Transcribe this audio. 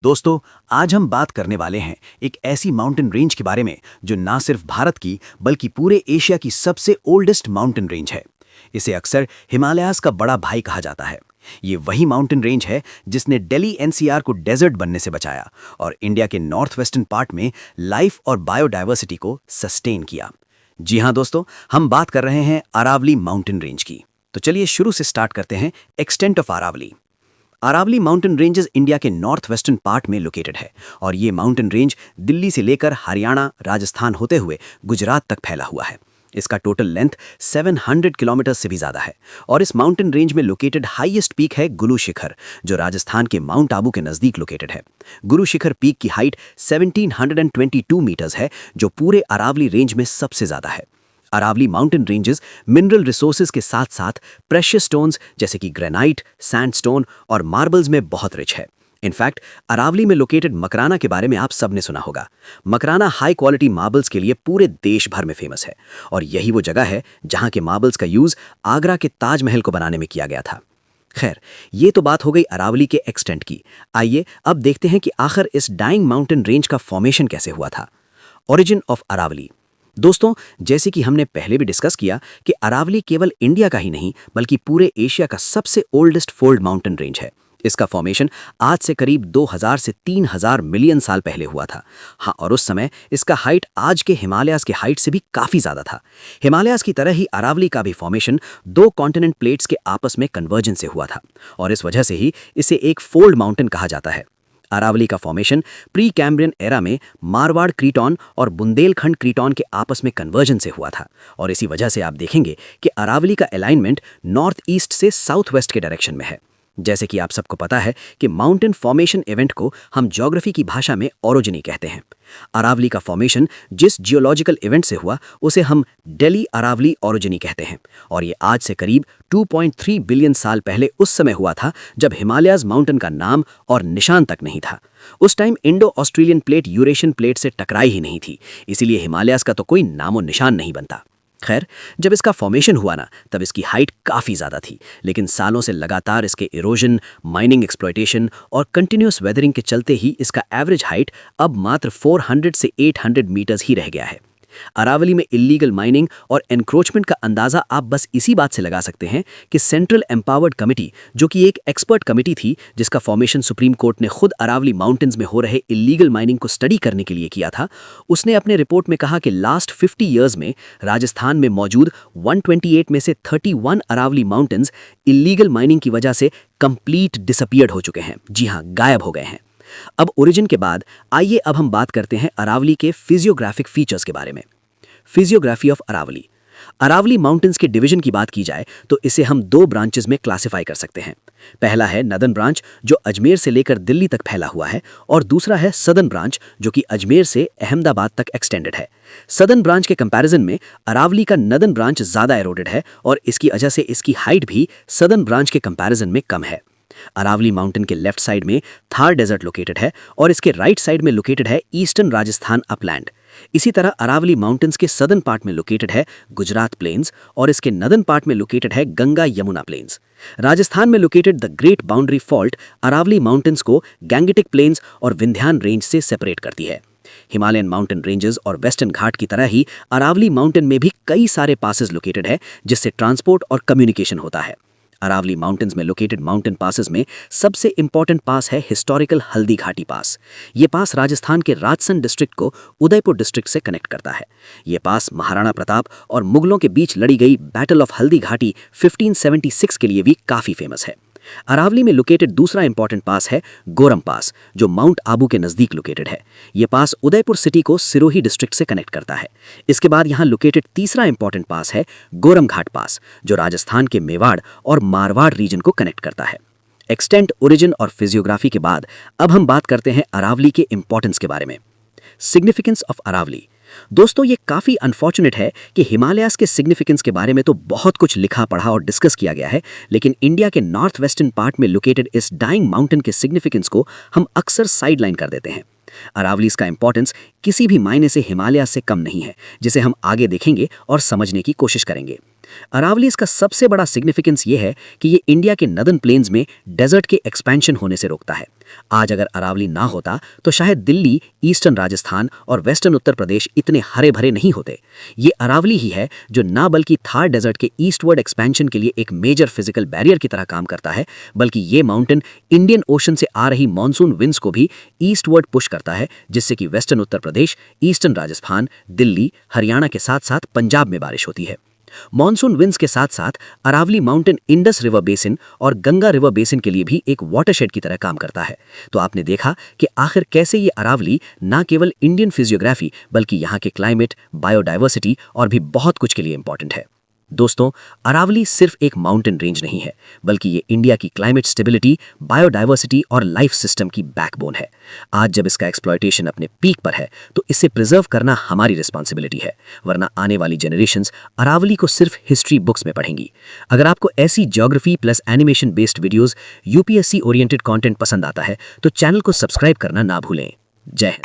दोस्तों, आज हम बात करने वाले हैं एक ऐसी माउंटेन रेंज के बारे में जो ना सिर्फ भारत की बल्कि पूरे एशिया की सबसे ओल्डेस्ट माउंटेन रेंज है। इसे अक्सर हिमालयाज का बड़ा भाई कहा जाता है। ये वही माउंटेन रेंज है जिसने दिल्ली एनसीआर को डेजर्ट बनने से बचाया और इंडिया के नॉर्थ वेस्टर्न पार्ट में लाइफ और बायोडाइवर्सिटी को सस्टेन किया। जी हाँ दोस्तों, हम बात कर रहे हैं अरावली माउंटेन रेंज की। तो चलिए शुरू से स्टार्ट करते हैं। Extent of Aravali. Aravali mountain ranges India के नॉर्थ वेस्टर्न पार्ट में लोकेटेड है और ये माउंटेन रेंज दिल्ली से लेकर हरियाणा, राजस्थान होते हुए गुजरात तक फैला हुआ है। इसका टोटल लेंथ 700 किलोमीटर से भी ज़्यादा है और इस माउंटेन रेंज में लोकेटेड हाईएस्ट पीक है गुरु शिखर, जो राजस्थान के माउंट आबू के नज़दीक लोकेटेड है। गुरु शिखर पीक की हाइट 1722 मीटर्स है, जो पूरे अरावली रेंज में सबसे ज़्यादा है। Aravali mountain ranges mineral resources के साथ साथ प्रेशियस स्टोन्स जैसे कि ग्रेनाइट, सैंडस्टोन और मार्बल्स में बहुत रिच है। इनफैक्ट अरावली में लोकेटेड मकराना के बारे में आप सबने सुना होगा। मकराना हाई क्वालिटी मार्बल्स के लिए पूरे देश भर में फेमस है और यही वो जगह है जहां के मार्बल्स का यूज आगरा के ताजमहल को बनाने में किया गया था। खैर, ये तो बात हो गई अरावली के एक्सटेंट की। आइए अब देखते हैं कि आखिर इस डाइंग माउंटेन रेंज का फॉर्मेशन कैसे हुआ था। Origin of Aravali. दोस्तों, जैसे कि हमने पहले भी डिस्कस किया कि अरावली केवल इंडिया का ही नहीं बल्कि पूरे एशिया का सबसे ओल्डेस्ट फोल्ड माउंटेन रेंज है। इसका फॉर्मेशन आज से करीब 2000 से 3000 मिलियन साल पहले हुआ था। हाँ, और उस समय इसका हाइट आज के हिमालयाज के हाइट से भी काफ़ी ज़्यादा था। हिमालयाज की तरह ही अरावली का भी फॉर्मेशन दो कॉन्टिनेंट प्लेट्स के आपस में कन्वर्जन से हुआ था और इस वजह से ही इसे एक फोल्ड माउंटेन कहा जाता है। अरावली का फॉर्मेशन प्री कैम्ब्रियन एरा में मारवाड़ क्रीटॉन और बुंदेलखंड क्रीटॉन के आपस में कन्वर्जन से हुआ था और इसी वजह से आप देखेंगे कि अरावली का अलाइनमेंट नॉर्थ ईस्ट से साउथ वेस्ट के डायरेक्शन में है। जैसे कि आप सबको पता है कि माउंटेन फॉर्मेशन इवेंट को हम ज्योग्राफी की भाषा में ओरोजनी कहते हैं। अरावली का फॉर्मेशन जिस जियोलॉजिकल इवेंट से हुआ उसे हम दिल्ली अरावली ओरोजनी कहते हैं और ये आज से करीब 2.3 बिलियन साल पहले उस समय हुआ था जब हिमालयाज माउंटेन का नाम और निशान तक नहीं था। उस time Indo Australian plate Eurasian plate से टकराई ही नहीं थी, इसीलिए हिमालयाज का तो कोई नामो निशान नहीं बनता। खैर, जब इसका फॉर्मेशन हुआ ना तब इसकी हाइट काफ़ी ज़्यादा थी, लेकिन सालों से लगातार इसके इरोजन, माइनिंग एक्सप्लॉयटेशन और कंटिन्यूस वेदरिंग के चलते ही इसका एवरेज हाइट अब मात्र 400 से 800 मीटर्स ही रह गया है। अरावली में इलीगल माइनिंग और एनक्रोचमेंट का अंदाज़ा आप बस इसी बात से लगा सकते हैं कि सेंट्रल एम्पावर्ड कमेटी, जो कि एक एक्सपर्ट कमेटी थी जिसका फॉर्मेशन सुप्रीम कोर्ट ने खुद अरावली माउंटेन्स में हो रहे इलीगल माइनिंग को स्टडी करने के लिए किया था, उसने अपने रिपोर्ट में कहा कि लास्ट 50 ईयर्स में राजस्थान में मौजूद 128 में से 31 अरावली माउंटेन्स इलीगल माइनिंग की वजह से कंप्लीट डिसअपियर्ड हो चुके हैं। जी हाँ, गायब हो गए हैं। अब ओरिजिन के बाद आइए अब हम बात करते हैं अरावली के फिजियोग्राफिक फीचर्स के बारे में। Physiography of Aravali. Aravali mountains के डिवीजन की बात की जाए तो इसे हम दो ब्रांचेस में क्लासिफाई कर सकते हैं। पहला है नदर्न ब्रांच, जो अजमेर से लेकर दिल्ली तक फैला हुआ है, और दूसरा है सदर्न ब्रांच, जो कि अजमेर से अहमदाबाद तक एक्सटेंडेड है। सदर्न ब्रांच के कंपैरिजन में अरावली का नदर्न ब्रांच ज़्यादा एरोडेड है और इसकी वजह से इसकी हाइट भी सदर्न ब्रांच के कंपैरिजन में कम है। अरावली माउंटेन के लेफ्ट साइड में थार डेजर्ट लोकेटेड है और इसके राइट साइड में लोकेटेड है ईस्टर्न राजस्थान अपलैंड। इसी तरह अरावली माउंटेन्स के सदर्न पार्ट में लोकेटेड है गुजरात प्लेन्स और इसके नदर्न पार्ट में लोकेटेड है गंगा यमुना प्लेन्स। राजस्थान में located the great boundary fault Aravali mountains को गैंगेटिक प्लेन्स और विंध्यान रेंज से सेपरेट करती है। हिमालयन माउंटेन रेंजेस और वेस्टर्न घाट की तरह ही अरावली माउंटेन में भी कई सारे पासेस लोकेटेड है जिससे ट्रांसपोर्ट और कम्युनिकेशन होता है। अरावली माउंटेन्स में लोकेटेड माउंटेन पासेस में सबसे इंपॉर्टेंट पास है हिस्टोरिकल हल्दी घाटी पास। ये पास राजस्थान के राजसमंद डिस्ट्रिक्ट को उदयपुर डिस्ट्रिक्ट से कनेक्ट करता है। ये पास महाराणा प्रताप और मुगलों के बीच लड़ी गई बैटल ऑफ हल्दी घाटी 1576 के लिए भी काफ़ी फेमस है। अरावली में लोकेटेड दूसरा इंपॉर्टेंट पास है गोरम पास, जो माउंट आबू के नज़दीक लोकेटेड है। यह पास उदयपुर सिटी को सिरोही डिस्ट्रिक्ट से कनेक्ट करता है। इसके बाद यहाँ लोकेटेड तीसरा इंपॉर्टेंट पास है गोरम घाट पास, जो राजस्थान के मेवाड़ और मारवाड़ रीजन को कनेक्ट करता है। एक्सटेंट, ओरिजिन और फिजियोग्राफी के बाद अब हम बात करते हैं अरावली के इंपॉर्टेंस के बारे में। Significance of Aravali. दोस्तों, ये काफ़ी अनफॉर्चुनेट है कि हिमालयाज के सिग्निफिकेंस के बारे में तो बहुत कुछ लिखा पढ़ा और डिस्कस किया गया है, लेकिन इंडिया के नॉर्थ वेस्टर्न पार्ट में लोकेटेड इस डाइंग माउंटेन के सिग्निफिकेंस को हम अक्सर साइडलाइन कर देते हैं। अरावलीज का इंपॉर्टेंस किसी भी मायने से हिमालय से कम नहीं है, जिसे हम आगे देखेंगे और समझने की कोशिश करेंगे। अरावली इसका सबसे बड़ा सिग्निफिकेंस ये है कि ये इंडिया के नदर्न प्लेन्स में डेजर्ट के एक्सपेंशन होने से रोकता है। आज अगर अरावली ना होता तो शायद दिल्ली, ईस्टर्न राजस्थान और वेस्टर्न उत्तर प्रदेश इतने हरे भरे नहीं होते। ये अरावली ही है जो ना बल्कि थार डेजर्ट के ईस्टवर्ड एक्सपेंशन के लिए एक मेजर फिजिकल बैरियर की तरह काम करता है, बल्कि ये माउंटेन इंडियन ओशन से आ रही मानसून विंड्स को भी ईस्टवर्ड पुश करता है, जिससे कि वेस्टर्न उत्तर प्रदेश, ईस्टर्न राजस्थान, दिल्ली, हरियाणा के साथ साथ पंजाब में बारिश होती है। मॉनसून विंड्स के साथ साथ Aravali mountain Indus river basin और गंगा रिवर बेसिन के लिए भी एक वाटरशेड की तरह काम करता है। तो आपने देखा कि आखिर कैसे ये अरावली ना केवल इंडियन फिजियोग्राफी बल्कि यहाँ के क्लाइमेट, बायोडाइवर्सिटी और भी बहुत कुछ के लिए इंपॉर्टेंट है। दोस्तों, अरावली सिर्फ एक माउंटेन रेंज नहीं है, बल्कि ये इंडिया की क्लाइमेट स्टेबिलिटी, बायोडाइवर्सिटी और लाइफ सिस्टम की बैकबोन है। आज जब इसका एक्सप्लॉयटेशन अपने पीक पर है तो इसे प्रिजर्व करना हमारी रिस्पॉन्सिबिलिटी है, वरना आने वाली जनरेशंस अरावली को सिर्फ हिस्ट्री बुक्स में पढ़ेंगी। अगर आपको ऐसी geography plus animation based videos, UPSC oriented content पसंद आता है तो चैनल को सब्सक्राइब करना ना भूलें। जय हिंद।